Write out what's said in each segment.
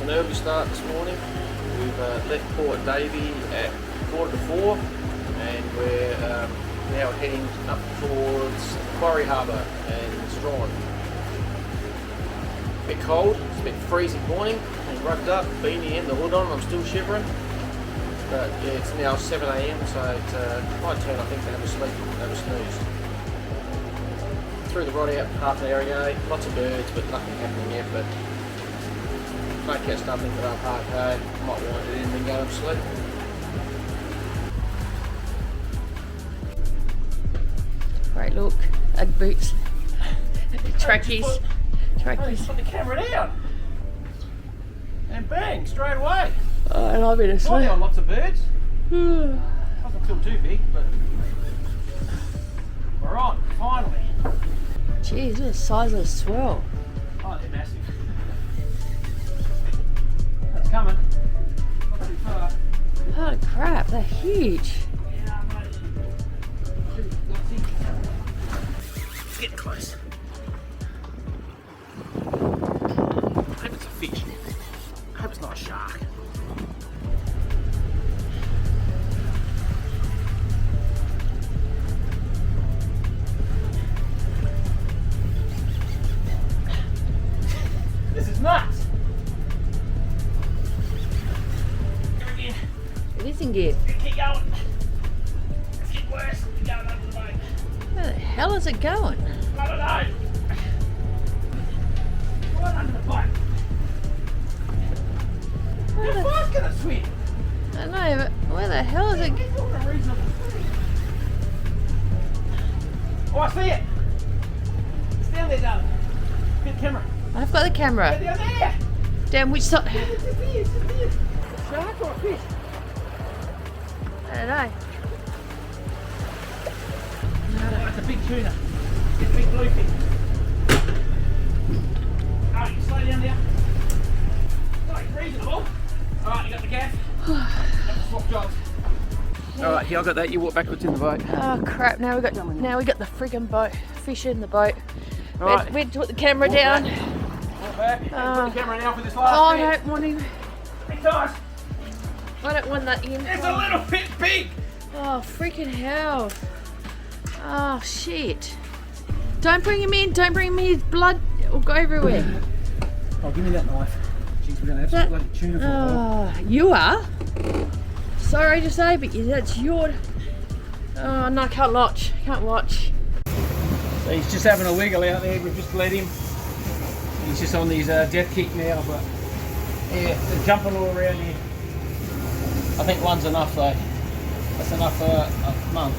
an early start this morning. We've left Port Davey at 4:45 and we're now heading up towards Macquarie Harbour and Strahan. A bit cold, it's been freezing morning, and rugged up, beanie and the hood on, I'm still shivering. But yeah, it's now 7 AM, so it's my turn I think to have a sleep, have a snooze. Threw the rod out half an hour ago, lots of birds but nothing happening yet, but might catch nothing but I'm hard hard, might wind it in and go to sleep. Great look, Ugg boots, trackies. Put the camera down and bang, straight away. Oh, and I've been asleep. On lots of birds. Doesn't feel too big, but we're on, finally. Jeez, look at the size of the swell. Oh, they're massive. That's coming. Not too far. Holy crap, they're huge. Yeah, mate. It's getting close. I hope it's a fish. I hope it's not a shark. This is nuts. Go again. It isn't good. Keep going. It's getting worse. Keep going under the boat. Where the hell is it going? I don't know. Right under the boat. Where How the, fast can it swim? I don't know, but where the hell is it? Oh, I see it. It's down there, darling. Get the camera. I've got the camera. Down there. Down which side? It's a shark or a fish? I don't know. Oh, it's a big tuna. It's a big bluefin. Alright, you slow down there. Oh, it's reasonable. Alright, you got the gaff. Swap jobs. Alright, here I got that. You walk backwards in the boat. Oh crap! Now we got the friggin' boat, fish in the boat. Alright. We'd put the camera down. Walk back. Put the camera down for this Oh, last I bit. don't want him. Big size. I don't want that in. It's a little bit big. Oh freaking hell! Oh shit! Don't bring him in. Don't bring him in. His blood will go everywhere. Oh, give me that knife. Jeez, we're gonna have some bloody tuna for a while. Oh, you are? Sorry to say, but that's your. Oh no, I can't watch. Can't watch. So he's just having a wiggle out there. We've just let him. He's just on his death kick now, but yeah, they're jumping all around here. I think one's enough though. That's enough for a month.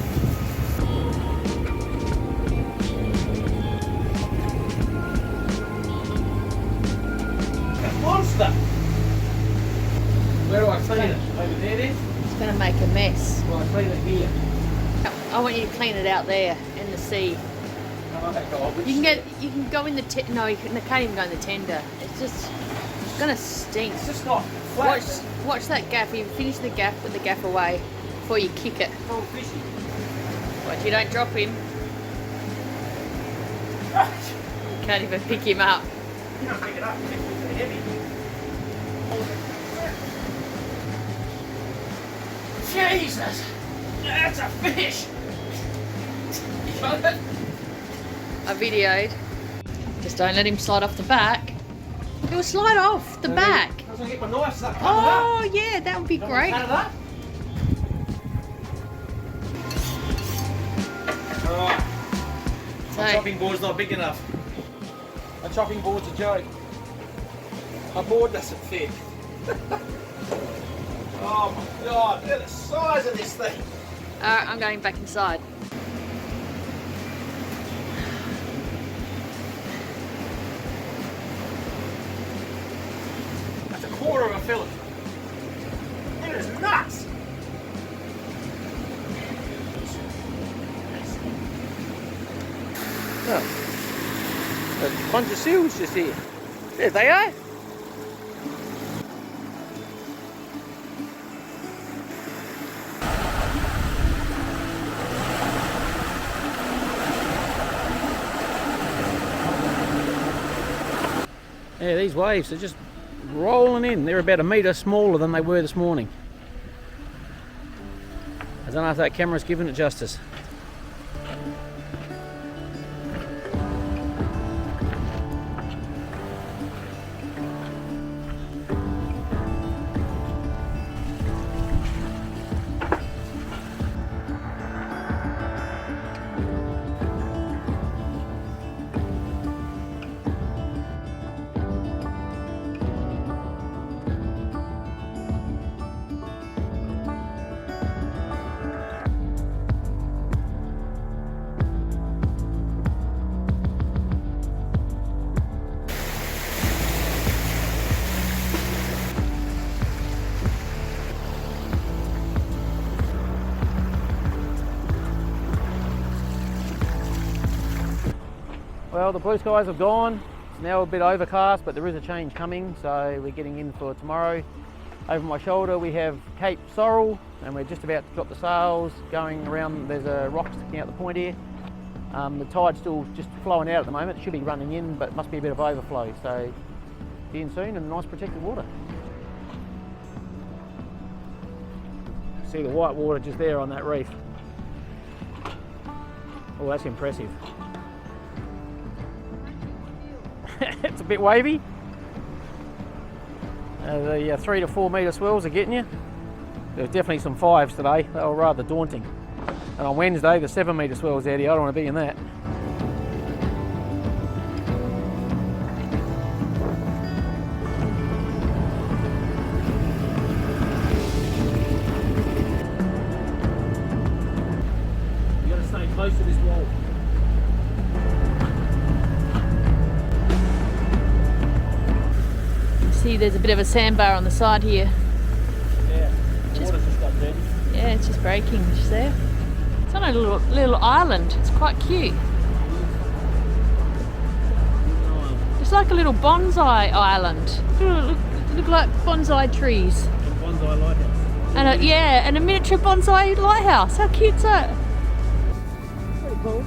Monster! Where do I clean it? Over there then? It's gonna make a mess. Well, I clean it here. I want you to clean it out there in the sea. You can go in the no, you can't even go in the tender. It's gonna stink. It's just not flat. Watch that gaff. You finish the gaff, put the gaff away before you kick it. It's all fishy. Watch you don't drop him. You can't even pick him up. You don't pick it up. It's too heavy. Jesus! That's a fish! You got it? I videoed. Just don't let him slide off the back. It will slide off the back. I was going to get my knife so that cut Oh yeah, that would be it up. great. Cut it up? Alright. My chopping board's not big enough. My chopping board's a joke. My board doesn't fit. Oh my god, look at the size of this thing. Alright, I'm going back inside. That's a quarter of a fillet. It is nuts. Oh. A bunch of seals just here. There they are. Yeah, these waves are just rolling in. They're about a metre smaller than they were this morning. I don't know if that camera's giving it justice. Well, the blue skies have gone. It's now a bit overcast, but there is a change coming, so we're getting in for tomorrow. Over my shoulder we have Cape Sorrel, and we're just about to drop the sails, going around. There's a rock sticking out the point here. The tide's still just flowing out at the moment. It should be running in, but it must be a bit of overflow, so be in soon in nice protected water. See the white water just there on that reef. Oh, that's impressive. It's a bit wavy. The 3 to 4 metre swells are getting you. There's definitely some 5s today. They were rather daunting. And on Wednesday, the 7 metre swells out here. I don't want to be in that. You got to stay close to this wall. See, there's a bit of a sandbar on the side here. Yeah, the water's just up there. Yeah, it's just breaking. Just there. It's on a little island. It's quite cute. It's like a little bonsai island. Look like bonsai trees. A bonsai lighthouse. And and a miniature bonsai lighthouse. How cute's that? Pretty cool.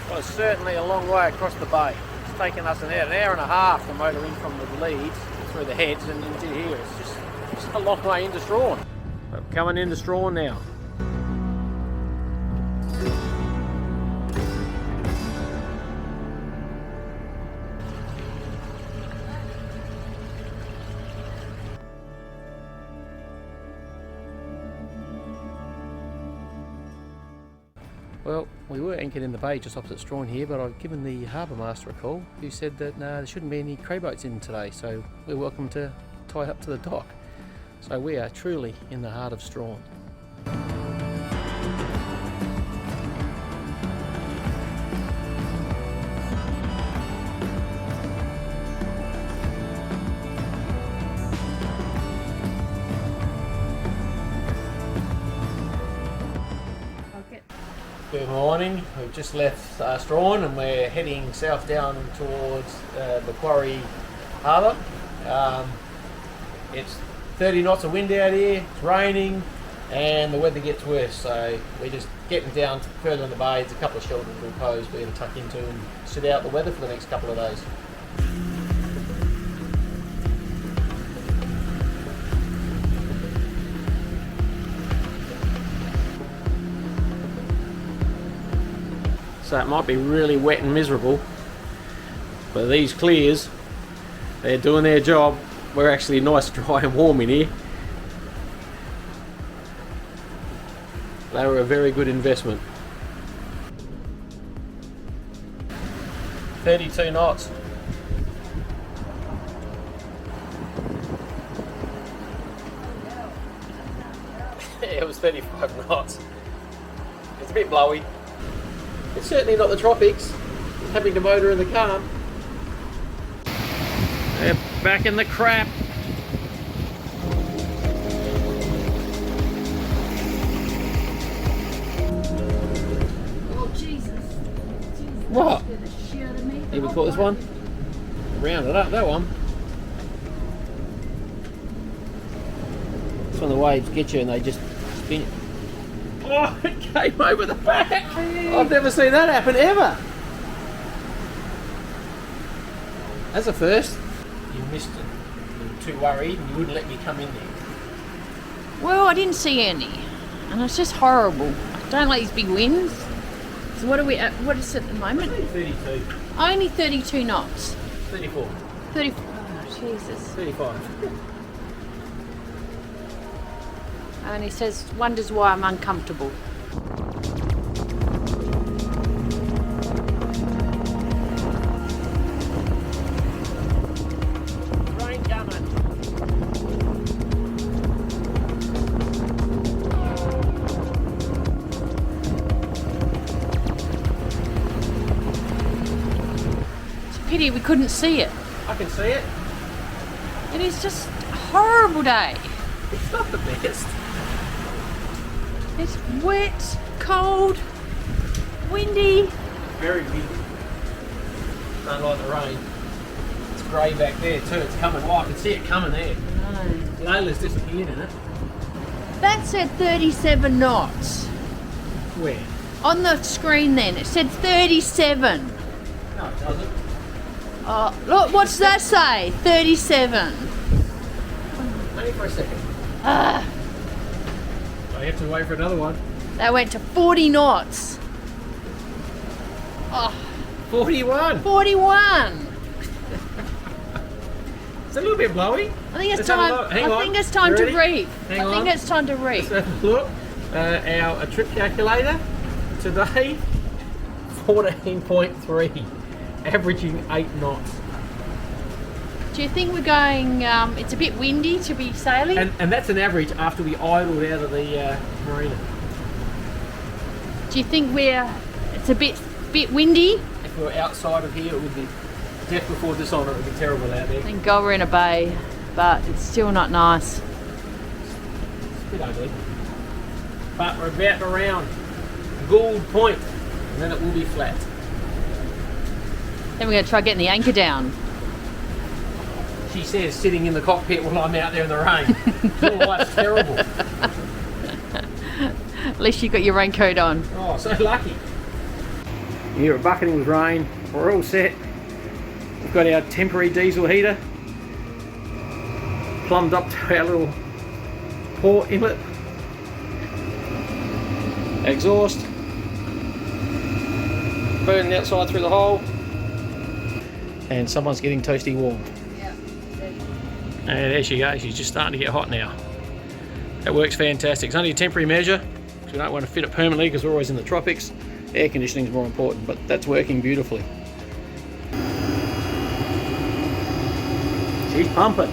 Well, it's certainly a long way across the bay. It's taken us an hour and a half to motor in from the leads through the heads and into here. It's just a long way into Strahan. We're coming into Strahan now. Well, we were anchored in the bay just opposite Strahan here, but I've given the harbour master a call, who said that there shouldn't be any cray boats in today, so we're welcome to tie up to the dock. So we are truly in the heart of Strahan. Good morning. We've just left Strahan and we're heading south down towards Macquarie Harbour. It's 30 knots of wind out here, it's raining and the weather gets worse, so we're just getting down further in the bay. There's a couple of shelters we'll pose we're going to tuck into and sit out the weather for the next couple of days. So it might be really wet and miserable, but these clears, they're doing their job. We're actually nice, dry and warm in here. They were a very good investment. 32 knots. It was 35 knots. It's a bit blowy. It's certainly not the tropics, having to motor in the calm. They're back in the crap. Oh, Jesus. What? Here we caught this one. Rounded up, that one. That's when the waves get you and they just spin you. Oh, it came over the back. I've never seen that happen ever. That's a first. You missed it. You were too worried and you wouldn't let me come in there. Well, I didn't see any, and it's just horrible. I don't like these big winds. So what are we at? What is it at the moment? 32. Only 32 knots. 34. 34. Oh, Jesus. 35. And he says, wonders why I'm uncomfortable. Rain coming. It's a pity we couldn't see it. I can see it. It is just a horrible day. It's not the best. It's wet, cold, windy. Very windy. Don't like the rain. It's grey back there too. It's coming. Oh, I can see it coming there. No. Layla's disappeared in it. That said 37 knots. Where? On the screen then, it said 37. No, it doesn't. Oh, look, what's that say? 37. Only for a second. Ah, I have to wait for another one. they went to 40 knots. Oh, 41. 41. It's a little bit blowy. I think it's Let's have a time. look. Hang I on. think it's time You to ready? reef. Hang I think on. it's time to reef. Let's have a look. Our trip calculator today, 14.3, averaging 8 knots. Do you think we're going? It's a bit windy to be sailing. And that's an average after we idled out of the marina. Do you think it's a bit windy? If we were outside of here, it would be death before dishonor. It would be terrible out there. Thank God we're in a bay, but it's still not nice. It's a bit ugly. But we're about to round Gould Point, and then it will be flat. Then we're going to try getting the anchor down. She says, sitting in the cockpit while I'm out there in the rain. Your life's terrible. At least you got your raincoat on. Oh, so lucky. Here, bucketing with rain. We're all set. We've got our temporary diesel heater plumbed up to our little port inlet. Exhaust. Burning outside through the hole. And someone's getting toasty warm. And there she goes, she's just starting to get hot now. That works fantastic. It's only a temporary measure, because we don't want to fit it permanently because we're always in the tropics. Air conditioning is more important, but that's working beautifully. She's pumping.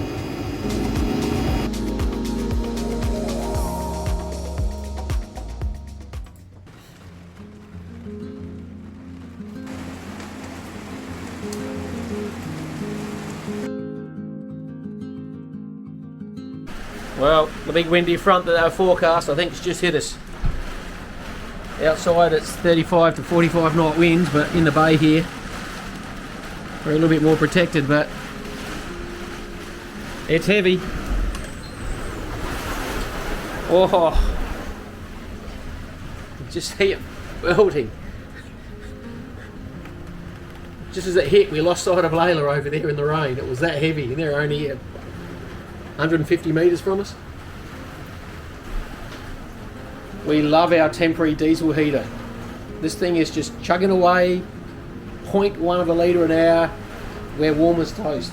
Well, the big windy front that they were forecast, I think it's just hit us. Outside it's 35 to 45 knot winds, but in the bay here we're a little bit more protected, but it's heavy. Oh, just hit welding. Just as it hit, we lost sight of Layla over there in the rain. It was that heavy, and they're only 150 metres from us. We love our temporary diesel heater. This thing is just chugging away, 0.1 of a litre an hour. We're warm as toast.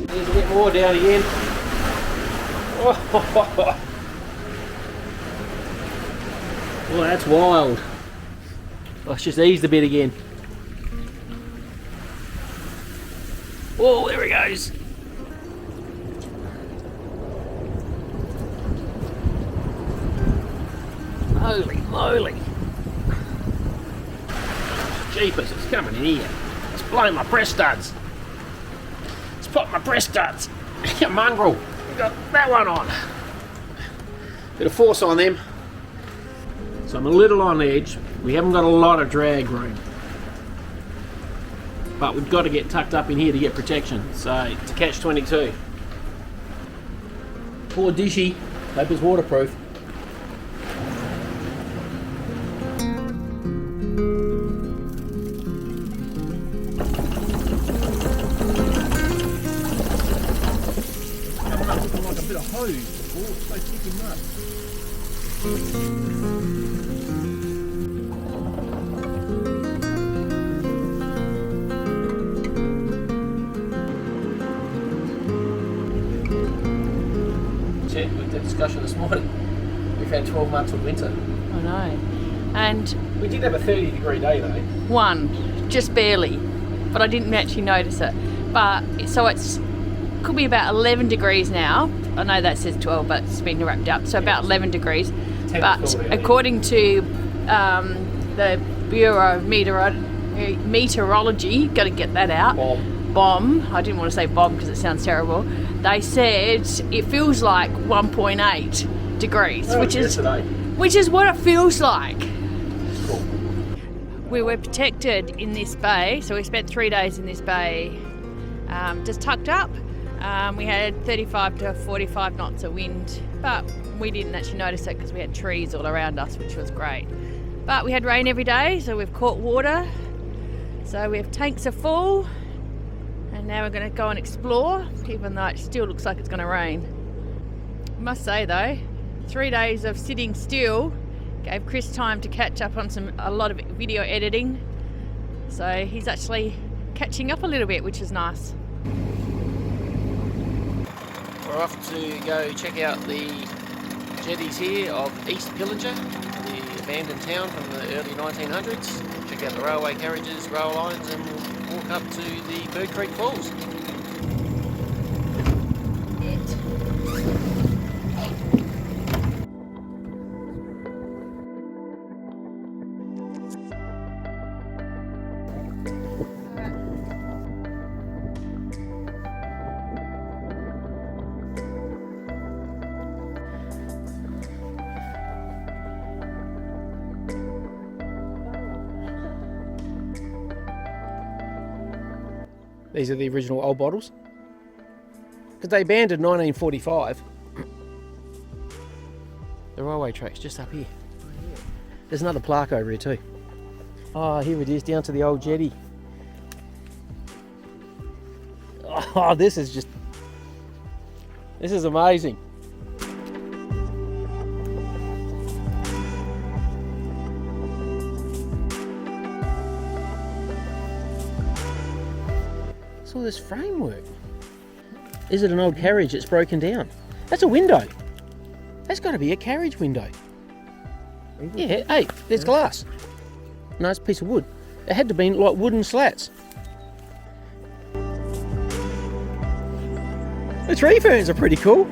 There's a bit more down again. Oh, well, that's wild. Let's just ease the bit again. Oh, there he goes. Holy moly. Jeepers, it's coming in here. It's blowing my press studs. It's popping my press studs. You mongrel. We've got that one on. Bit of force on them. So I'm a little on edge. We haven't got a lot of drag room. but we've got to get tucked up in here to get protection. So it's a catch-22. Poor dishy. Hope it's waterproof. Like a bit of hose before, it's so thick and mud. With the discussion this morning, we've had 12 months of winter. I know. And We did have a 30-degree day though. one, just barely, but I didn't actually notice it. But so it's could be about 11 degrees now. I know that says 12, but it's been wrapped up. So about 11 degrees. But according to the Bureau of Meteorology, got to get that out. Bomb. I didn't want to say bomb because it sounds terrible. They said it feels like 1.8 degrees, which is what it feels like. Cool. We were protected in this bay, so we spent 3 days in this bay, just tucked up. We had 35 to 45 knots of wind, but we didn't actually notice it because we had trees all around us, which was great. But we had rain every day, so we've caught water. So we have tanks are full, and now we're going to go and explore, even though it still looks like it's going to rain. I must say though, 3 days of sitting still gave Chris time to catch up on a lot of video editing. So he's actually catching up a little bit, which is nice. We're off to go check out the jetties here of East Pillinger, the abandoned town from the early 1900s. Check out the railway carriages, rail lines, and we'll walk up to the Bird Creek Falls. These are the original old bottles. Because they abandoned 1945. The railway track's just up here. There's another plaque over here too. Oh, here it is, down to the old jetty. Oh, this is amazing. What's all this framework? Is it an old carriage that's broken down? That's a window. That's got to be a carriage window. Yeah, hey, there's glass. No, it's a piece of wood. It had to be like wooden slats. The tree ferns are pretty cool.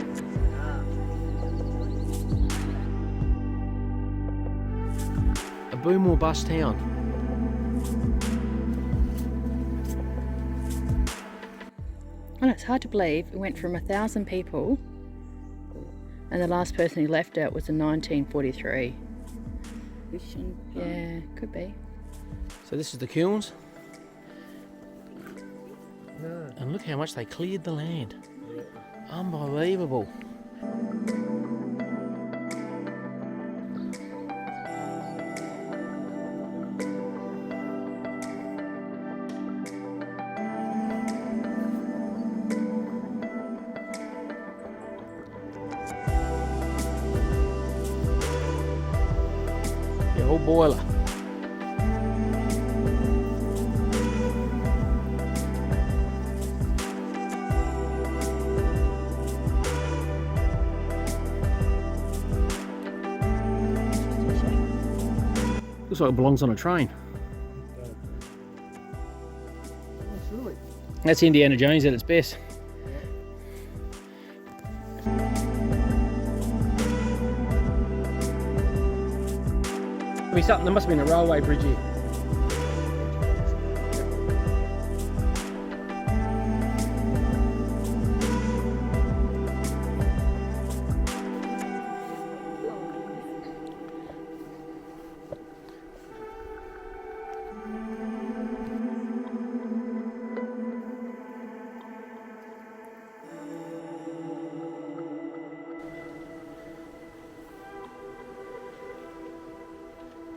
A boom or bust town. And it's hard to believe it went from 1,000 people, and the last person who left it was in 1943. Yeah, could be. So this is the kilns. And look how much they cleared the land. Unbelievable. The old boiler. Looks like it belongs on a train. That's Indiana Jones at its best. There must have been a railway bridge here.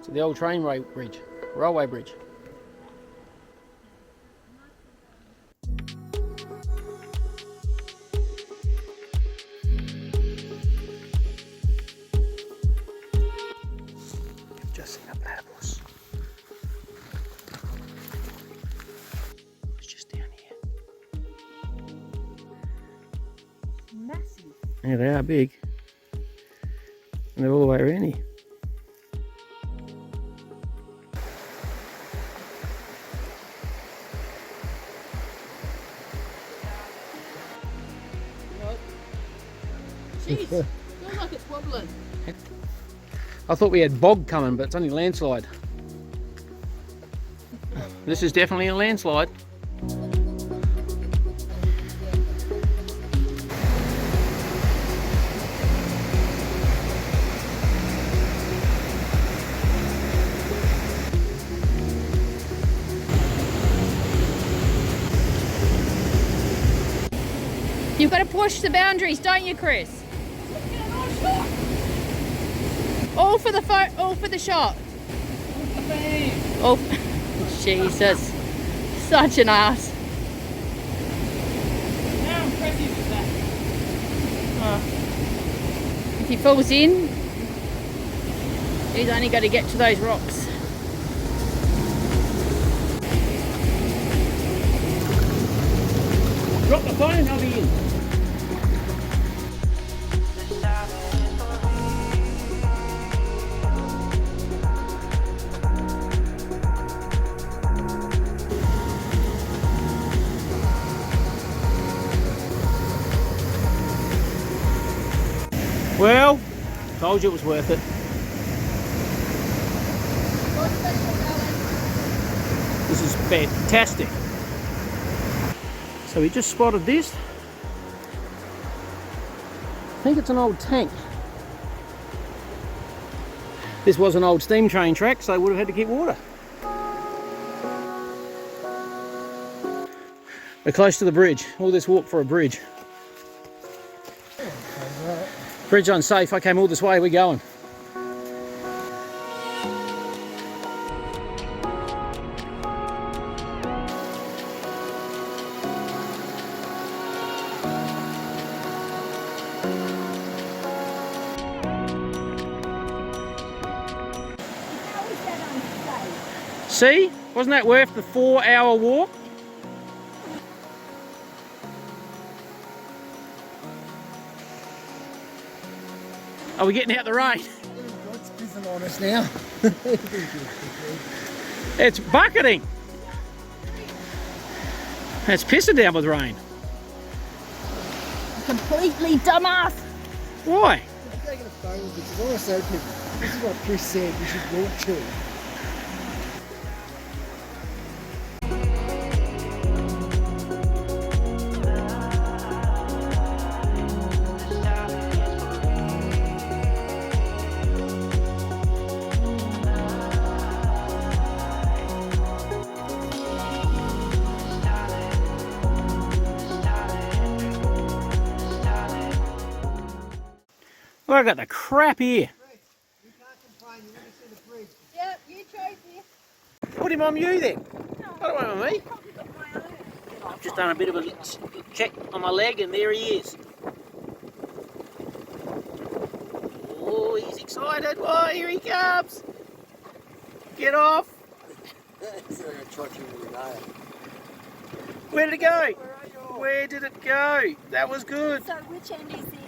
To the old railway bridge. Just seen a platypus. It's just down here. Massive. Yeah, they are big. And they're all the way around here. Jeez, feels like it's wobbling. I thought we had bog coming, but it's only landslide. This is definitely a landslide. You've got to push the boundaries, don't you, Chris? All for the shot. Oh, Jesus! Such an ass. How impressive is that? If he falls in, he's only got to get to those rocks. Drop the phone, I'll be in. Well, told you it was worth it. This is fantastic. So we just spotted this. I think it's an old tank. This was an old steam train track, so they would have had to keep water. We're close to the bridge. All this walk for a bridge. Bridge unsafe. I came all this way. We're going. See? Wasn't that worth the 4-hour walk? Are we getting out the rain? God's pissing on us now. It's bucketing. It's pissing down with rain. Completely dumbass. Why? I'm taking a photo because I was so people. This is what Chris said we should walk to. Well, I got the crap here. You can't complain, you want to see the bridge. Yep, you chose this. Put him on you then. No, I don't want me. probably got my own. I've just done a bit of a check on my leg and there he is. Oh, he's excited. Oh, here he comes. Get off. Where did it go? Where did it go? That was good. So which end is this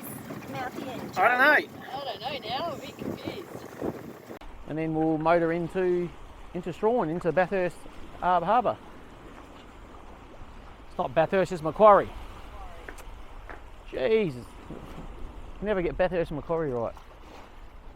mouthy end? I don't know. I don't know now, I'm a bit confused. And then we'll motor into Strahan, into Bathurst Harbour. It's not Bathurst, it's Macquarie. Jesus. Never get Bathurst and Macquarie right.